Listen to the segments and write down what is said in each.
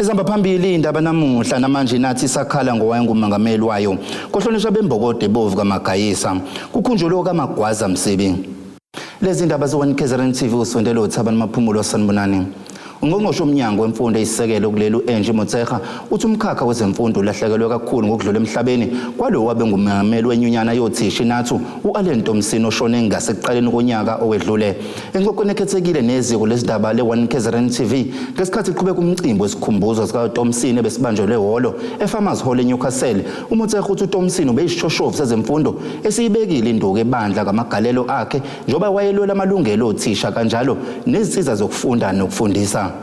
Sesihamba phambili indaba namuhla namanje nathi sakhala ngowayengumongameli wayo. Kuhlonishwa bembokode bovu kaMagayisa. Kukhunjulwe Okamagwaza MSIBI. Lezi ndaba zo-KZN TV usondele uThabani Maphumulo sanibonani. Ungqongqoshe umnyango wemfundo eyisekelo kulelu enje Motsekga uthi umkhakha wezemfundo ulahlekelwe kakhulu ngokudlula emhlabeni kwalo wabe ngumongameli wenyunyana yothisha inathu uNgothompson oshone ngasekuqaleni konyaka owedlule. Engxoxweni ekhethekile neziko lesindaba le-KZN TV ngesikhathi iqhubeka umcimbi wesikhumbuzo sikaNgothompson ebesibanjelwe ehholo eFarmers Hall eNewcastle. uMotsekga uthi uNgothompson ubeyisishoshovu sezemfundo esiyibekile induku ebandla kamagalelo akhe njengoba wayelwela amalungelo othisha kanjalo nezinsiza zokufunda nokufundisa.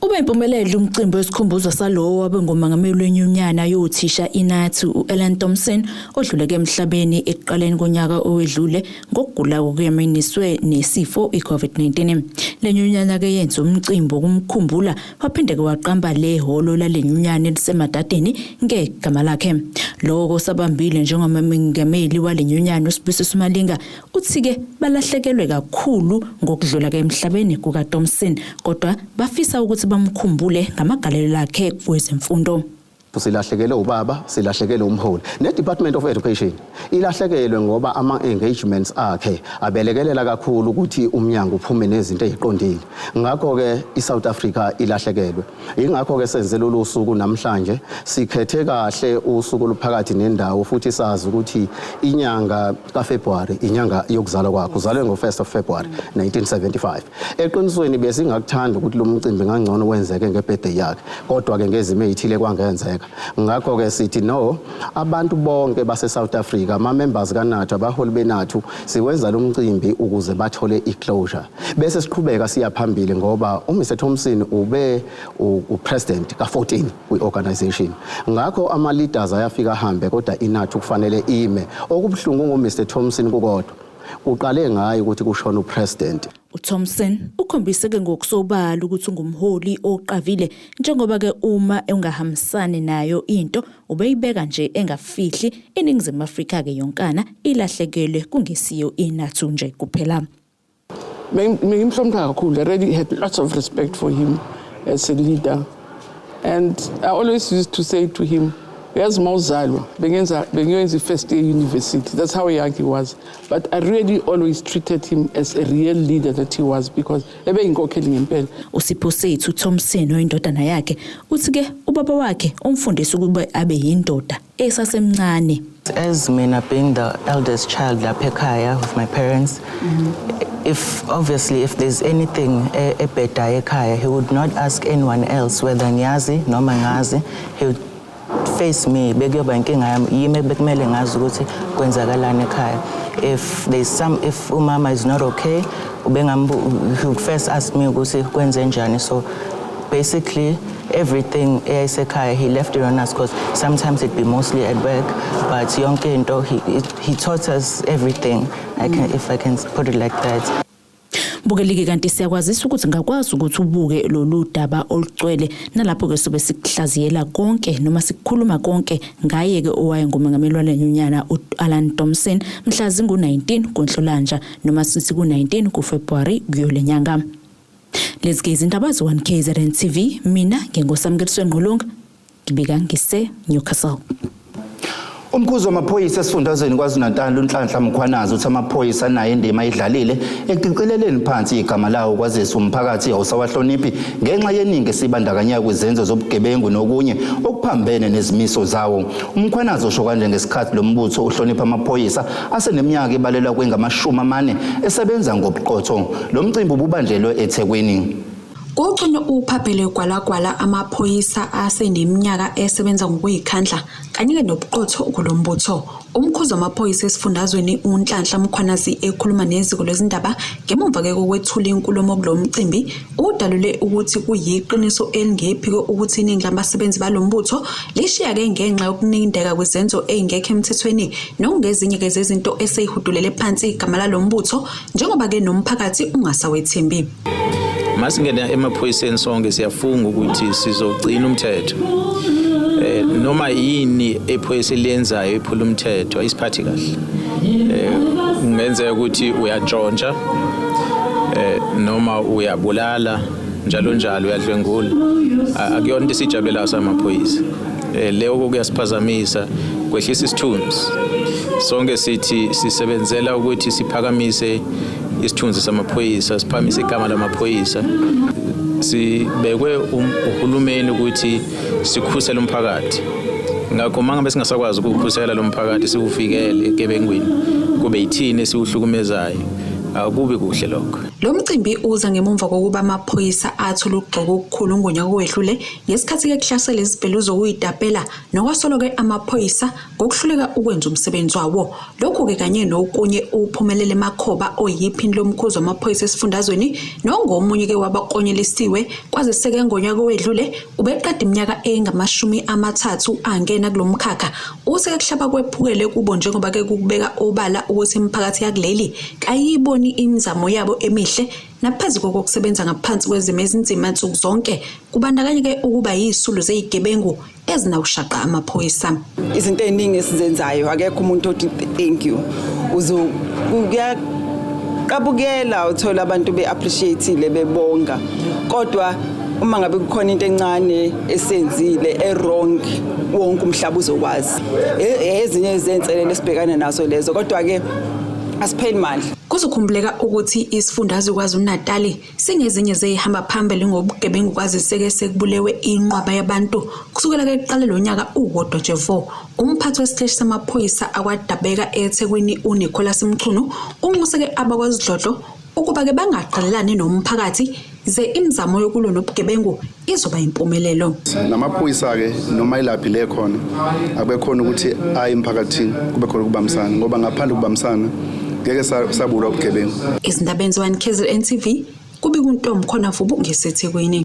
Ube impumelelo umcimbi wesikhumbuzo salowo wabe ngumongameli wenyunyana yothisha inathu uNgothompson odluleke emhlabeni ekuqaleni konyaka owedlule ngokugula okuyamaniswe nesifo iCovid-19. Lenyunyana ke yenza umcimbi wokumkhumbula waphinde ke waqamba lehholo lalenyunyana elisemadadeni ngegama lakhe. Lokho sabambile njengomongameli walenyunyana uSibusiso Malinga uthi ke balahlekelwe kakhulu ngokudlula ke emhlabeni kukaNgothompson kodwa bafisa ukuthi bamkhumbule ngamagalelo akhe kwezemfundo. Silahlekele ubaba, silahlekele umholi. Ne-Department of Education ilahlekelwe ngoba ama-engagements akhe abelekelela kakhulu ukuthi umnyango uphume nezinto eziqondile. Ngakho-ke iSouth Africa ilahlekelwe. Ingakho-ke senze lolu suku namhlanje sikhethe kahle usuku luphakathi nendawo futhi sazi ukuthi inyanga kaFebruary inyanga yokuzalwa kwakhe uzalwe ngo-1st of February 1975. Eqinisweni besingakuthanda ukuthi lo mcimbi ngangcono wenzeke ngebirthday yakhe kodwa-ke ngezimo ezithile kwangenzeka. Ngakho-ke sithi no, abantu bonke base-South Africa, ama-members kaNATU, abaholi beNATU, siwenza lo mcimbi ukuze bathole i-closure. Bese siqhubeka siya phambili ngoba uMr.Thompson ube u-president ka-14 kwi-organization. Ngakho ama-leaders ayafika ahambe kodwa iNATU kufanele ime. Okubuhlungu ngoMr.Thompson kukodwa uqale ngayo ukuthi kushona upresident. uThompson ukhombise ke ngokusobala ukuthi ungumholi oqavile njengoba ke uma engahambisani nayo into ubeyibeka nje engafihli. iNingizimu Afrika ke yonkana ilahlekelwe kungesiyo iNATU nje kuphela. Ngimhlonipha kakhulu. I already had lots of respect for him as a leader, and I always used to say to him, "Yazi mawuzalwa bengenza first year university." That's how young he was. But I really always treated him as a real leader that he was because ebeyinkokheli ngempela. uSipho sethu uThompson oyindodana yakhe uthi ke ubaba wakhe umfundisa ukuba abe yindoda esasemncane. As mina being the eldest child lapha ekhaya with my parents, if there's anything ebheda ekhaya, he would not ask anyone else whether ngiyazi noma ngazi. He would face me bekuyoba inkinga yami yimi bekumele ngazi ukuthi kwenzakalani ekhaya. If umama is not okay, he would first ask me ukuthi kwenze njani. So basically everything eyayisekhaya he left it on us because sometimes it'd be mostly at work, but yonke into he taught us everything. If I can put it like that. Bukelike kanti siyakwazisa ukuthi ngakwazi ukuthi ubuke lolu daba olucwele nalapho ke sobe sikuhlaziyela konke noma sikhuluma konke ngaye ke owayengumongameli walenyunyana uNgothompson mhla zingu-19 kuNhlolanja noma sithi ku-19 kuFebruary kuyo lenyanga. Lezi ke izindaba zo-KZN TV, mina ngingosamkeliswe Ngqulunga ngibika ngise Newcastle. Umkhuzi wamaphoyisa esifundazweni KwaZulu-Natal uNhlanhla Mkhwanazi uthi amaphoyisa naye indima idlalile ekucicileleni phansi igama lawo kwazisa umphakathi awusawahloniphi ngenxa yeningi esibandakanya kwizenzo zobugebengu nokunye okuphambene nezimiso zawo. uMkhwanazi usho kanje ngesikhathi lo mbutho uhlonipha amaphoyisa aseneminyaka ebalelwa kwengama-40 esebenza ngobuqotho. Lo mcimbi ububanjelwe eThekwini. Kuxhunywe uphaphele gwalagwala amaphoyisa aseneminyaka esebenza ngokuyikhandla kanye nobuqotho kulombutho. Umkhuzi wamaphoyisa esifundazweni uNhlanhla Mkhwanazi ekhuluma neziko lezindaba ngemuva ke kokwethula inkulumo kulo mcimbi udalule ukuthi kuyiqiniso elingephiko ukuthi iningi labasebenzi balombutho lishiya ke ngenxa yokunindeka kwezenzo ezingekho emthethweni nokungezinye ke zezinto eseyihudulele phansi igama lalombutho njengoba ke nomphakathi ungasawethembi. Masingena emaphoyiseni sonke siyafunga ukuthi sizogcina umthetho. Noma yini ephoyisa lenzayo ephula umthetho ayisiphathi kahle. Kungenzeka ukuthi uyantshontsha noma uyabulala njalo njalo uyadlwengula akuyona into esijabulela samaphoyisa leyo kuyasiphazamisa kwehlisa isithunzi sonke sithi sisebenzela ukuthi siphakamise isithunzi samaphoyisa siphamise igama lamaphoyisa sibekwe uhulumeni ukuthi sikhusele umphakathi ngakho mangabe singasakwazi ukukhusela lo mphakathi siwufikele egebengwini kube yithini esiwuhlukumezayo akubi kuhle lokho. Lo mcimbi uza ngemuva kokuba amaphoyisa athola ukugxeka okukhulu ngonyaka owedlule ngesikhathi kuhlasela izibhelu zokuyitapela nokwasoloke amaphoyisa ngokuhluleka ukwenza umsebenzi wawo. Lokhu ke kanye nokunye uphumelele Makhoba oyiphini lomkhuzo wamaphoyisa esifundazweni nongomunye ke wabaqonyelisiwe kwaze seke ngonyaka owedlule ubeqeda iminyaka engama-30 angena kulomkhakha useke kuhlaba kwephukele kubo njengoba ke kubeka obala ukuthi imphakathi yakuleli kayiboni imizamo yabo emihle naphezu kokusebenza ngaphansi kwezimo ezinzima nsuku zonke kubandakanye ukuba yisulu zezigebengu ezinawushaqa amaphoyisa. Izinto eziningi esizenzayo akekho umuntu othi thank you uyaqabukela uthola abantu beappreciateile bebonga kodwa uma ngabe kukhona into encane esenzile wrong wonke umhlaba uzokwazi ezinye izenselelo esibhekana nazo lezo kodwa ke asipheli mandla. Kuzokhumbuleka ukuthi isifundazwe KwaZulu-Natal singezinye zehamba phambili ngobugebengu kwaze seke sekubulewe inqwaba yabantu kusukela ke kuqala lonyaka uwodwa nje vo. Umphathi wesiteshi samaphoyisa akwaDabeka eThekwini uNicholas Mchunu unxuseke abakwazidlodlo ukuba ke bangaqalelane nomphakathi ze imizamo yokulwa nobugebengu izoba impumelelo. Namaphoyisa ke noma ilaphi le khona abekhona ukuthi ayi emphakathini kube khona ukubambisana ngoba ngaphandle ukubambisana ngeke sabula ubugebengu. Izindaba ezenziwa KZN TV kubi kuntombi khona futhi ngesethekwini.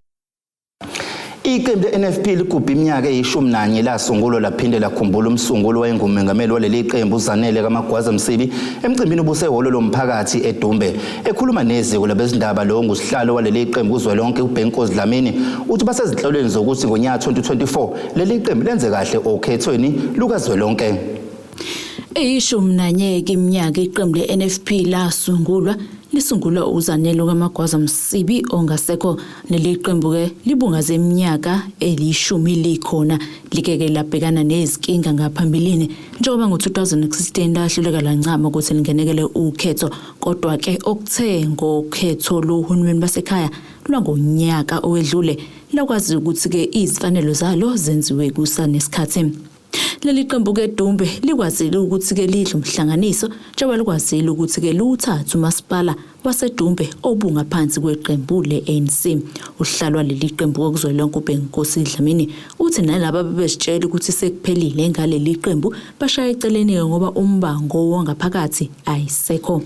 Iqembu le-NFP ligubha iminyaka eyi-11 lasungulwa laphinde lakhumbula umsungulo wayengumengameli waleli qembu uZanele Okamagwaza MSIBI emcimbini obusehholo lomphakathi eDumbe. Ekhuluma neziko labezindaba lo ngusihlalo waleli qembu uzwelonke uBhenkosi Dlamini uthi basezinhlelweni zokuthi ngonyaka 2024 leli qembu lenze kahle okhethweni lukazwelonke. Eyishumi-11 iminyaka iqembu le-NFP lasungulwa lisungulwa uZanele Okamagwaza MSIBI ongasekho leli qembu ke libungaze iminyaka elishumi likhona likeke labhekana nezinkinga ngaphambilini njengoba ngo-2016 lahluleka lancama ukuthi lingenekele ukhetho kodwa ke okuthe ngokhetho lohulumeni basekhaya lwangonyaka owedlule lakwazi ukuthi ke izifanelo zalo zenziwe kusanesikhathi. Leli qembu ke Dumbe likwazile ukuthi ke lidle umhlanganiso njengoba likwazile ukuthi ke luthathe umasipala waseDumbe obungaphansi kweqembu le-ANC. Uhlalwa leli qembu okuzwelonke uBhenkosi Dlamini uthi nalabo bebesitshela ukuthi sekuphelile ngaleli qembu bashaya eceleni ngoba umbango wangaphakathi ayisekho.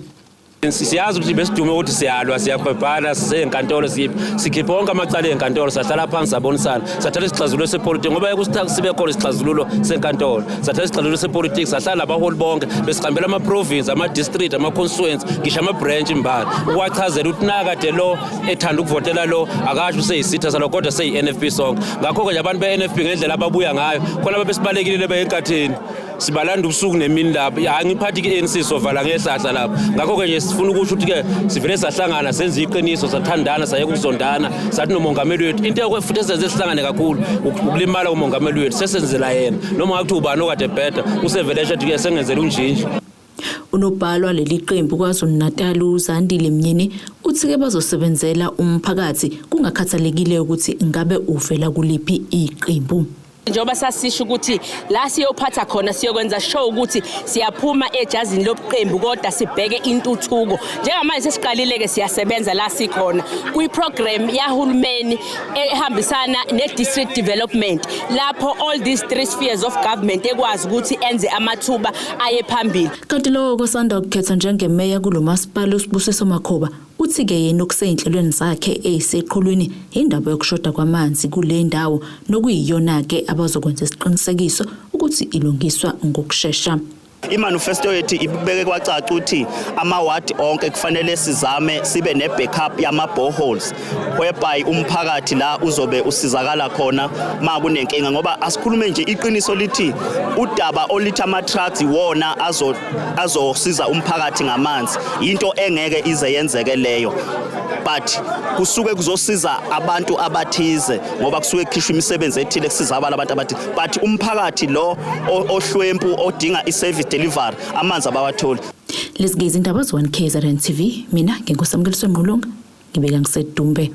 Siyazi ukuthi besidume ukuthi siyalwa siyakhwebhana sisenkantolo sikhipha wonke amacala enkantolo sahlala phansi sabonisana sathatha isixazululo sepolitiki ngoba ekusithi sibe khona isixazululo senkantolo sathatha isixazululo sepolitiki sahlala nabaholi bonke besihambela ama-province ama-district ama-constituents ngisho ama-branch imbala ukwachazela ukuthi nakade lo ethanda ukuvotela lo akasho useyisitha salo kodwa seyi-NFP sonke ngakho-ke nje abantu be-NFP ngendlela ababuya ngayo khona babesibalekile beyenkatheni sibalanda ubusuku nemini lapho angiphathi ke-ANC sovala ngehlahla lapho ngakho-ke nje sifuna ukusho ukuthi-ke sivele sahlangana senze iqiniso sathandana saye ukuzondana sathi nomongameli wethu into futhi esenze sihlangane kakhulu ukulimala kumongameli wethu sesenzela yena noma ngakuthi ubani okade bheda usevele esho sengenzela unjinji. Unobhalwa leli qembu KwaZulu-Natal uZandile Mnyeni uthi ke bazosebenzela umphakathi kungakhathalekile ukuthi ngabe uvela kuliphi iqembu. Njengoba sasisho ukuthi la siyophatha khona siyokwenza show ukuthi siyaphuma ejazini lobuqembu kodwa sibheke intuthuko njengamanje sesiqalile ke siyasebenza la sikhona kwi-program yahulumeni ehambisana ne-district development lapho all these 3 spheres of government ekwazi ukuthi enze amathuba aye phambili. Kanti lo kosanda ukukhetha njengemeya kulomasipala uSibusiso Makhoba uthi ke yena okuseyinhlelweni zakhe eyiseqhulwini indaba yokushoda kwamanzi kule ndawo nokuyiyona ke abazokwenza isiqinisekiso ukuthi ilungiswa ngokusheshsha. Imanifesto yethu ibeke kwacaca ukuthi amawadi onke kufanele sizame sibe ne-backup yama-boreholes whereby umphakathi la uzobe usizakala khona ma kunenkinga ngoba asikhulume nje iqiniso lithi udaba olithi ama-trucks iwona azosiza umphakathi ngamanzi into engeke ize yenzeke leyo but kusuke kuzosiza abantu abathize ngoba kusuke kukhishwa imisebenzi ethile kusiza abantu abathize, but umphakathi lo ohlwempu odinga i-service delivery amanzi abawatholi. Lezi izindaba zo KZN TV, mina nginguSamukeliso Ngqulunga, ngibeka ngisedumbe.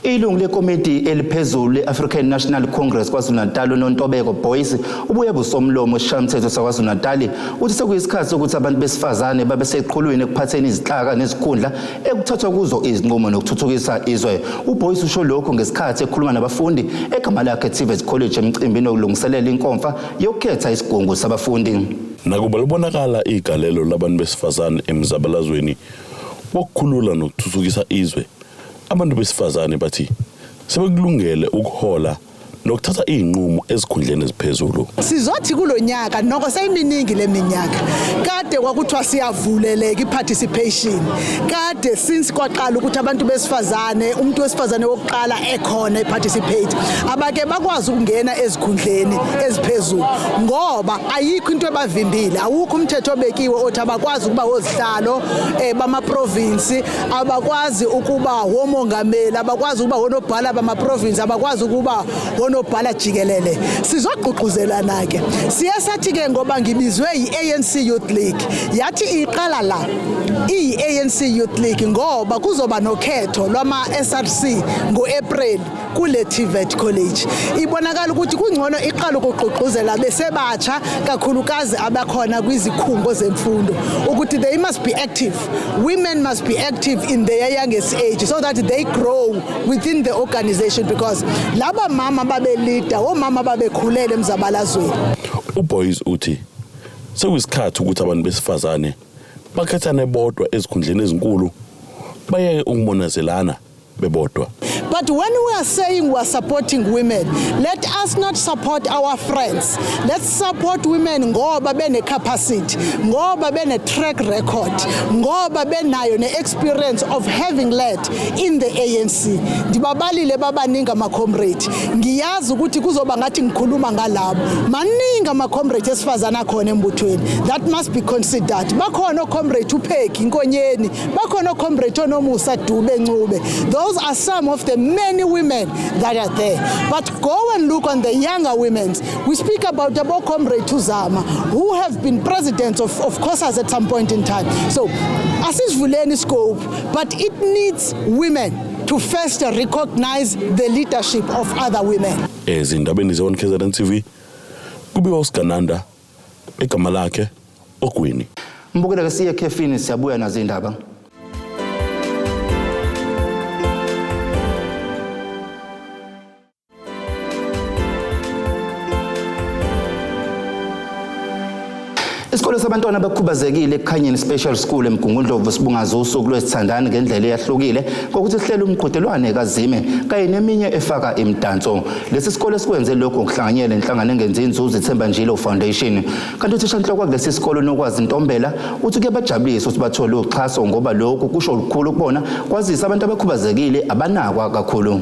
Ilungu lekomiti eliphezulu le-African National Congress KwaZulu-Natal uNontobeko Boyce ubuye busomlomo esishayamithetho saKwaZulu-Natal uthi sekuyisikhathi sokuthi abantu besifazane babe seqhulwini ekuphatheni izihlaka nezikhundla ekuthathwa kuzo izinqumo nokuthuthukisa izwe. uBoyce usho lokho ngesikhathi ekhuluma nabafundi egama lakhe TVET College emcimbini wokulungiselela inkomfa yokukhetha isigungu sabafundi. Nakuba libonakala igalelo labantu besifazane emzabalazweni wokukhulula nokuthuthukisa izwe, abantu besifazane bathi sebekulungele ukuhola nokuthatha izinqumo ezikhundleni eziphezulu. Sizothi kulonyaka noko sayiminingi leminyaka kade kwakuthiwa siyavuleleka iparticipation, kade since kwaqala ukuthi abantu besifazane umuntu wesifazane wokuqala ekhona iparticipate abake bakwazi ukungena ezikhundleni eziphezulu ngoba ayikho into ebavimbile, awukho umthetho obekiwe othi abakwazi ukuba ozihlalo bama province, abakwazi ukuba womongameli, abakwazi ukuba wonobhala bama province, abakwazi ukuba nobhala jikelele. Sizogqugquzelana ke siyasathi ke ngoba ngibizwe yi-ANC Youth League yathi iqala la i-ANC Youth League ngoba kuzoba nokhetho lwama SRC ngoApril kule TVET College. Ibonakala ukuthi kungcono iqala ukugqugquzela besebatsha kakhulukazi abakhona kwizikhungo zemfundo ukuthi they must be active, women must be active in their youngest age so that they grow within the organization, because laba mama babelida omama babekhulele emzabalazweni. uBoyce uthi sekuyisikhathi ukuthi abantu besifazane bakhethane bodwa ezikhundleni ezinkulu bayeke ukumonazelana bebodwa. But when we are saying we are supporting women, let us not support our friends. Let's support women ngoba bene capacity, ngoba bene track record, ngoba benayo ne experience of having led in the ANC. Ndibabalile babaninga ama comrade. Ngiyazi ukuthi kuzoba ngathi ngikhuluma ngalabo. Maninga ama comrade esifazana akhona embuthweni. That must be considered. Bakhona comrade uPheki Nkonyeni, bakhona comrade onomusa Dube Ncube. Those are some of the many women that are there. But go and look on the younger women. We speak about comrade Tuzama, who have been presidents of COSAS at some point in time. So, asisivuleni scope, but it needs women to first recognize the leadership of other women. Ezindabeni ze KZN TV, kubiwa uSkananda egama lakhe Ogwini. Mbukela ke siye khefini siyabuya nazo indaba. Isikole sabantwana abakhubazekile eKhanyeni Special School eMgungundlovu sibungaza usuku lwesithandani ngendlela eyahlukile ngokuthi sihlele umqhudelwano kazime kanye neminye efaka imdanso. Lesi sikole sikwenze lokho ngokuhlanganyela enhlangano engenzi inzuzo iThembanjilo Foundation. Kanti uthishanhloko kulesi sikole nokwazi Ntombela uthi kuyabajabulisa ukuthi bathole uxhaso ngoba lokho kusho ukukhulu kubona kwazisa abantu abakhubazekile abanakwa kakhulu.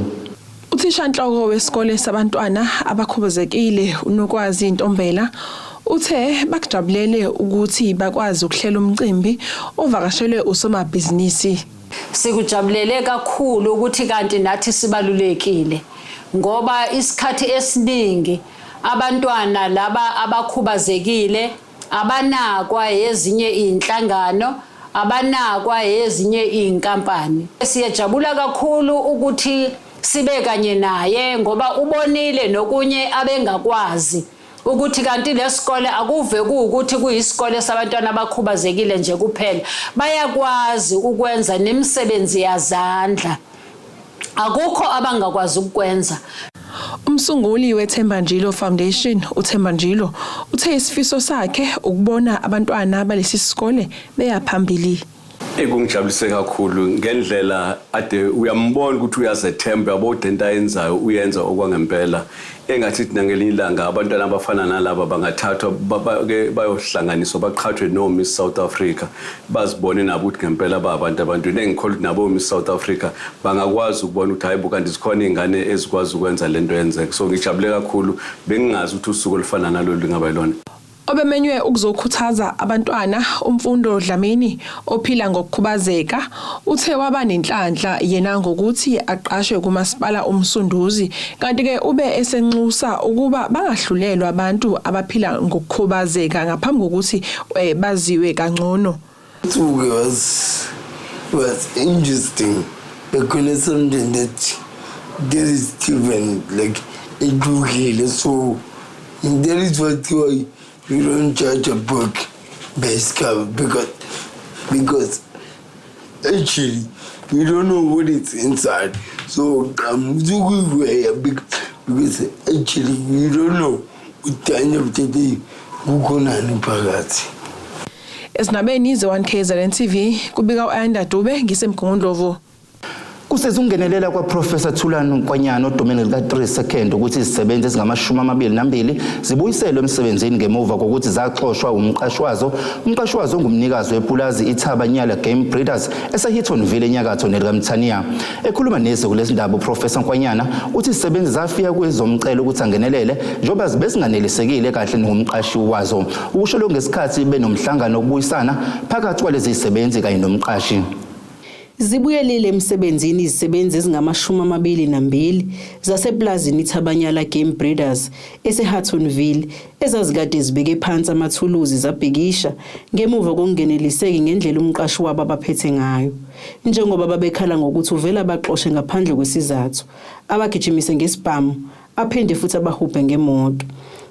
Uthishanhloko wesikole sabantwana abakhubazekile unokwazi Ntombela uthe bakujabulele ukuthi bakwazi ukuhlela umcimbi ovakashelwe usomabhizinisi. Sikujabulele kakhulu ukuthi kanti nathi sibalulekile ngoba isikhathi esiningi abantwana laba abakhubazekile abanakwa ezinye inhlangano, abanakwa ezinye inkampani. Siyajabula kakhulu ukuthi sibe kanye naye ngoba ubonile nokunye abengakwazi ukuthi kanti lesikole akuve ukuthi kuyisikole sabantwana abakhubazekile nje kuphela, bayakwazi ukwenza nemisebenzi yazandla, akukho abangakwazi ukwenza. Umsunguli weThembanjilo Foundation uThembanjilo uthe isifiso sakhe ukubona abantwana balesi sikole beyaphambili. Ekungijabulise kakhulu ngendlela ade uyambona ukuthi uyazethemba yabo into ayenzayo uyenza okwangempela. Engathi nangelinye ilanga abantwana abafana nalabo bangathathwa bayohlanganiswa baqhathwe no Miss South Africa bazibone nabo ukuthi ngempela abantu engikholwa nabo Miss South Africa bangakwazi ukubona ukuthi hayibo kanti sikhona izingane ezikwazi ukwenza lento yenzeke. So ngijabule kakhulu bengingazi ukuthi usuku olufana nalolu lingaba yilona. Obemenywe ukuzokhuthaza abantwana uMfundo Dlamini ophila ngokukhubazeka uthe waba nenhlanhla yena ngokuthi aqashwe kumasipala umsunduzi kanti ke ube esenxusa ukuba bangahlulelwa abantu abaphila ngokukhubazeka ngaphambi kokuthi baziwe kangcono. It was interesting because something that there is given like educated, so that is what why you don't judge a book by its cover because actually we don't know what is inside. So I'm looking here because actually we don't know what time of the day we're gonna impact. Esinabeni ze1KZN TV kubika uAyanda Dube ngisemgungundlovu. Kusezokungenelela kwaProfessor Thulani Nkwanyana odomeni lika 3 second ukuthi izisebenzi ezingama22 zibuyiselwe emsebenzini ngemuva kokuthi zaxoshwa umqashi wazo ongumnikazi wepulazi iThabanyala Game Breeders eseHittonville enyakatho neLikamthaniya. Ekhuluma nezwe lesindaba uProfessor Nkwanyana uthi izisebenzi zafika kwezomcelo ukuthi angenelele njoba besinganelisekile kahle ngomqashi wazo. Ukusho lo ngesikhathi benomhlangano okubuyisana phakathi kwalezi zisebenzi kanye nomqashi. Zibuyelile emsebenzini izisebenzi ezingama22 zaseplazini iThabanyala Game Breeders eseHittonville ezazikade zibeke phansi amathuluzi zabhekisha ngemuva kokungeneliseki ngendlela umqashi wabo abaphethe ngayo njengoba babekhala ngokuthi uvela baxoxe ngaphandle kwesizathu abagijimise ngesibhamu aphinde futhi abahubhe ngemoto.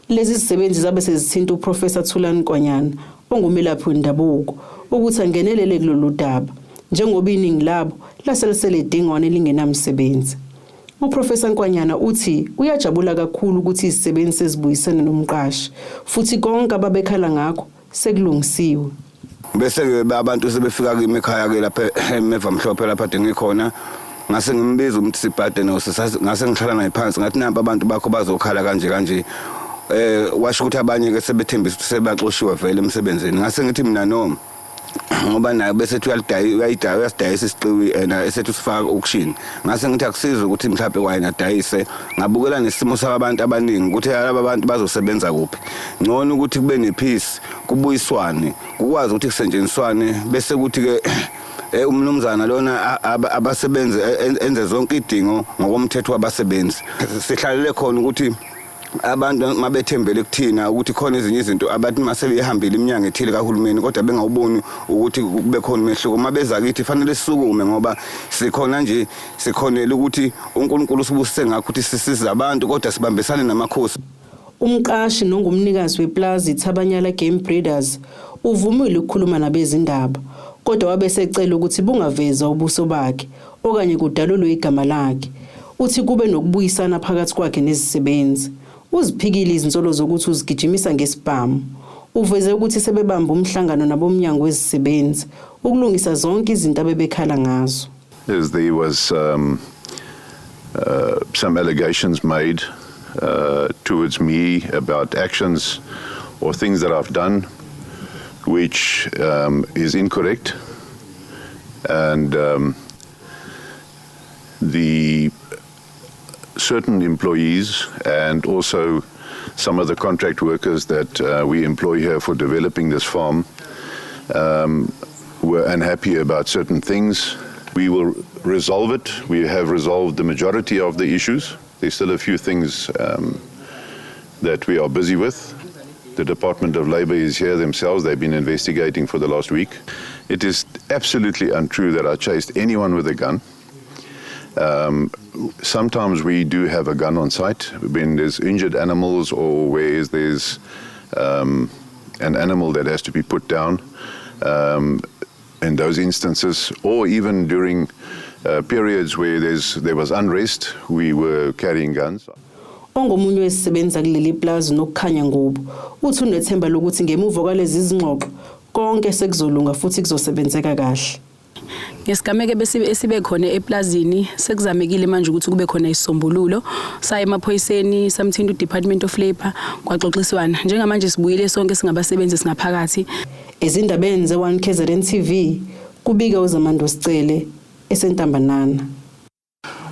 Lezi zisebenzi zabe sezithinta uProfessor Thulani Nkwanyana ongumelaphi wendabuko ukuthi angenelele kulolu daba njengoba iningi labo laselisele dingwane elingenamsebenzi. UProfessor Nkwanyana uthi uyajabula kakhulu ukuthi izisebenzi sezibuyisana nomqashi futhi konke ababekhala ngakho sekulungisiwe. Bese ke abantu sebefika kimi ekhaya ke lapha emeva mhlophe lapha ngikhona ngase ngimbiza umuntu sibhade ngase ngihlala naye phansi ngathi namba abantu bakho bazokhala kanje washo ukuthi abanye ke sebethembisa ukuthi sebaxoshiwe vele emsebenzini ngase ngithi mina no ngoba naye bese uyasidayisa isiqiwi esethu sifaka ukushini ngase ngithi akusiza ukuthi mhlawumbe wayena adayise ngabukela nesimo sabantu abaningi ukuthi laba abantu bazosebenza kuphi ngcono ukuthi kube nepeace kubuyiswane kukwazi ukuthi kusetshenziswane bese kuthi ke umnumzana lona abasebenzi enze zonke idingo ngokomthetho wabasebenzi sihlalele khona ukuthi abantu mabethembele kuthina ukuthi khona ezinye izinto abantu masebehambile iminyango ethile kahulumeni kodwa bengawuboni ukuthi kube khona umehluko mabeza kithi fanele sisukume ngoba sikhona nje sikhonela ukuthi uNkulunkulu usibusise ngakho ukuthi sisize abantu kodwa sibambisane namakhosi. Umqashi nongumnikazi weplaza iThabanyala Game Breeders uvumile ukukhuluma nabezindaba kodwa wabe secela ukuthi bungaveza ubuso bakhe okanye kudalulwe igama lakhe. Uthi kube nokubuyisana phakathi kwakhe nezisebenzi. Uziphikile izinsolo zokuthi uzigijimisa ngesibhamu. Uveze ukuthi sebebamba umhlangano nabomnyango wezisebenzi ukulungisa zonke izinto abebekhala ngazo. As there was some allegations made towards me about actions or things that I've done which is incorrect, and the certain employees and also some of the contract workers that we employ here for developing this farm were unhappy about certain things. We will resolve it. We have resolved the majority of the issues. There's still a few things that we are busy with. The Department of Labour is here themselves. They've been investigating for the last week. It is absolutely untrue that I chased anyone with a gun. Sometimes we do have a gun on site when there's injured animals or where there's an animal that has to be put down. In those instances, or even during periods where there was unrest, we were carrying guns. Ongomunye wesisebenza kuleli plaza nokukhanya ngobu uthi unethemba lokuthi ngemuva kwalezi izingxoxo konke sekuzolunga futhi kuzosebenzeka kahle. Ngesigameke besibe khona eplazini sekuzamekile manje ukuthi kube khona isisombululo saye emaphoyiseni samthinta uDepartment of Labour kwaxoxiswana njengamanje sibuyile sonke singabasebenzi singaphakathi. Ezindabeni ze1KZN TV kubika uZamando Sicele esentambanana.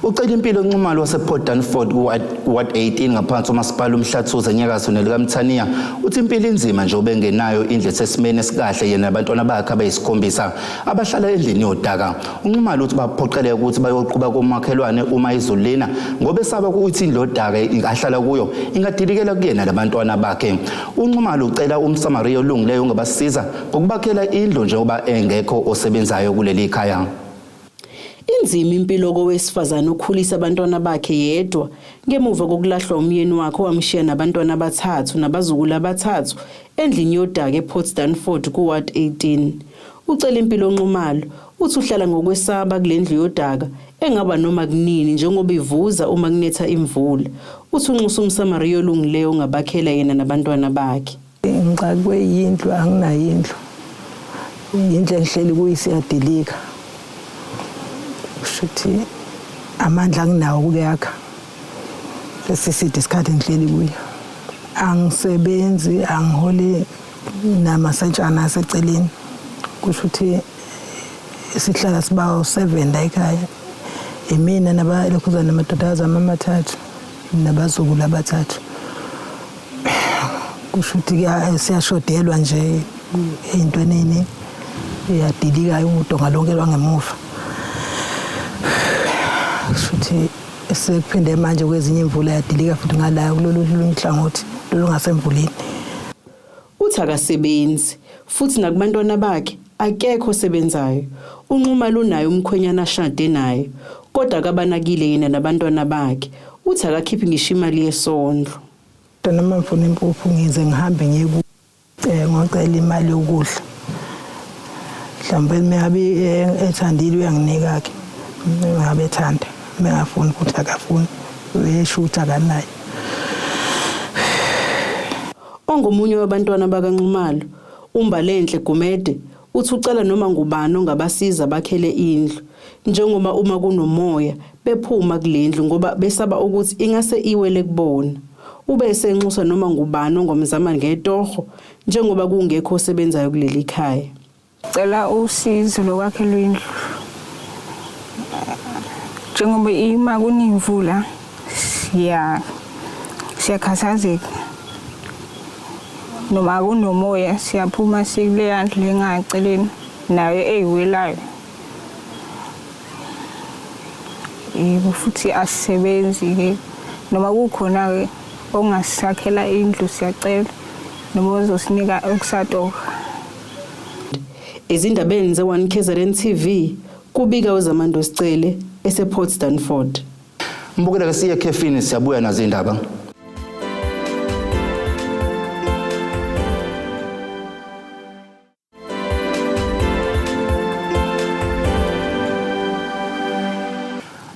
Ucela impilo uNxumalo wasePort Danford kuward 18 ngaphansi komasipala uMhlathuze enyakatho nelikaMthaniya uthi impilo inzima nje obengenayo indle sesimene esikahle yena nabantwana bakhe abayisikhombisa abahlala endlini yodaka. uNxumalo uthi baphoqeleke ukuthi bayoquba komakhelwane uma izulu lina ngoba esaba ukuthi indlu yodaka ingahlala kuyo ingadilikela kuyena labantwana bakhe. uNxumalo ucela umSamaria olungileyo ongabasiza ngokubakhela indlu njengoba engekho osebenzayo kuleli khaya. Inzima impilo kowesifazane okhulisa abantwana bakhe yedwa ngemuva kokulahlwa umyeni wakhe owamshiya nabantwana abathathu nabazukulu abathathu endlini yodaka ePort Danford kuward 18. Ucela impilo uNxumalo uthi uhlala ngokwesaba kulendlu yodaka engaba noma kunini njengoba ivuza uma kunetha imvula. Uthi unxusa umSamaria olungileyo ongabakhela yena nabantwana bakhe. Ngicakwe yindlu anginayo indlu. Indlu engihleli kuyisiyadilika. Shuthi amandla anginawo ukuyakha lesiside isikhathi ngihleli kuyo. Angisebenzi angiholi namasentshana aseceleni. Kusho ukuthi sihlala sibawo 7 la ekhaya. Imina nabalokhuzana namadodakazi amathathu nabazukulu abathathu. Kusho ukuthi siyashodelwa nje ey'ntweni eyadilika udonga lonke lwangemuva. Futhi sekuphinde manje kwezinye imvula yadilika futhi ngalayo kulolu nhlangothi lolungasemvuleni. Uthi akasebenzi futhi nakubantwana bakhe akekho osebenzayo. uNxumalo unayo umkhwenyana ashade naye kodwa akabanakile yena nabantwana bakhe. Uthi akakhiphi ngisho imali yesondlo. Noma ngifuna impuphu ngize ngihambe ngiye ngocela imali yokudla. Mhlawumbe mengabe ethandile uyanginika ke. Ngabe ethanda mengafuni ukuthi akafuni uyeshutha kanayo. Ongomunye wabantwana bakaNxumalo uMbalenhle Gumede uthi ucela noma ngubani ongabasiza bakhele indlu njengoba uma kunomoya bephuma kulendlu ngoba besaba ukuthi ingase iwele kubona. Ube esenxusa noma ngubani ongomzama ngetoho njengoba kungekho osebenzayo kuleli khaya. Cela usizo lokwakhelwa indlu. Njengoba ima kunimvula siyakhathazeka. Noma kunomoya siyaphuma sikule yandlu lengaceleni nayo eyiwelayo. Futhi asisebenzi ke noma kukhona ke ongasisakhela indlu siyacela noma uzosinika okusatoka. Ezindabeni ze1 KZN TV kubika uZamando Sicele esePort Danford. Mbukela ke siya khefini siyabuya nazo indaba.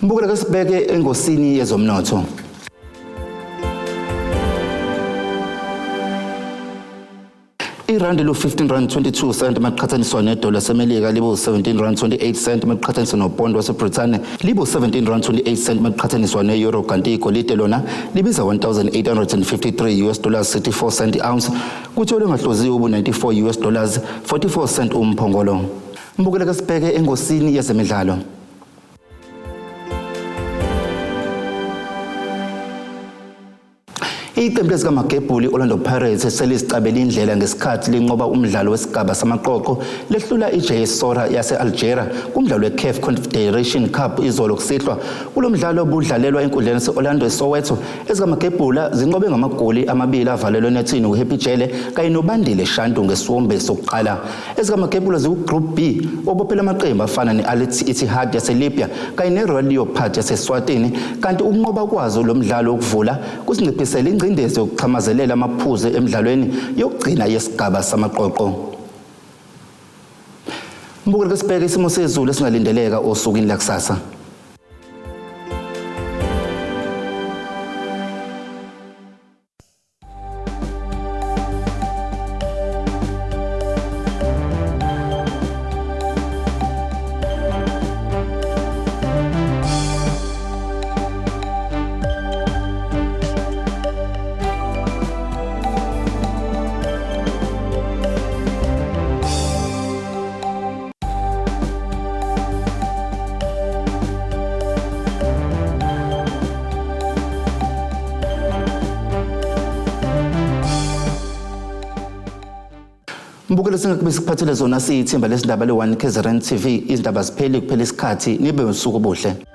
Mbukela ke sibeke engosini yezomnotho. Irandi lo 15.22 rand maqhathaniswa nedola semelika libo 17.28 rand maqhathaniswa nopondo waseBrithani libo 17.28 rand maqhathaniswa neeuro kanti igolide lona libiza $1,853 64 cent ounce kuthole ngahloziwe ubu $94 44 cent umphongolo. Mbukela ke sibheke engosini yezemidlalo. Iqembu lezikaMagebhuli Orlando Pirates selisicabela indlela ngesikhathi linqoba umdlalo wesigaba samaqoqo lehlula iJS Sora yase-Algeria kumdlalo weCAF Confederation Cup izolo kusihlwa kulomdlalo obudlalelwa enkundleni yase-Orlando eSoweto. ezikaMagebhula zinqobe ngamagoli amabili avalelwe nethini uHappy Jele kanye noBandile Shantu ngesiwombe sokuqala. ezikaMagebhula ziku-Group B obophela amaqembu afana ne-Al Ittihad yaseLibya kanye neRoyal Leopard yaseSwatini kanti ukunqoba kwazo lo mdlalo wokuvula kusinciphisela ingcindezi yokuchamazelela amaphuzu emidlalweni yokugcina yesigaba samaqoqo. Mbukela sibheke isimo sezulu esingalindeleka osukwini lakusasa. Mbukelo singakube sikuphathele zona siyithimba lesindaba le1 KZN TV izindaba ziphele kuphela isikhathi nibe usuku obuhle.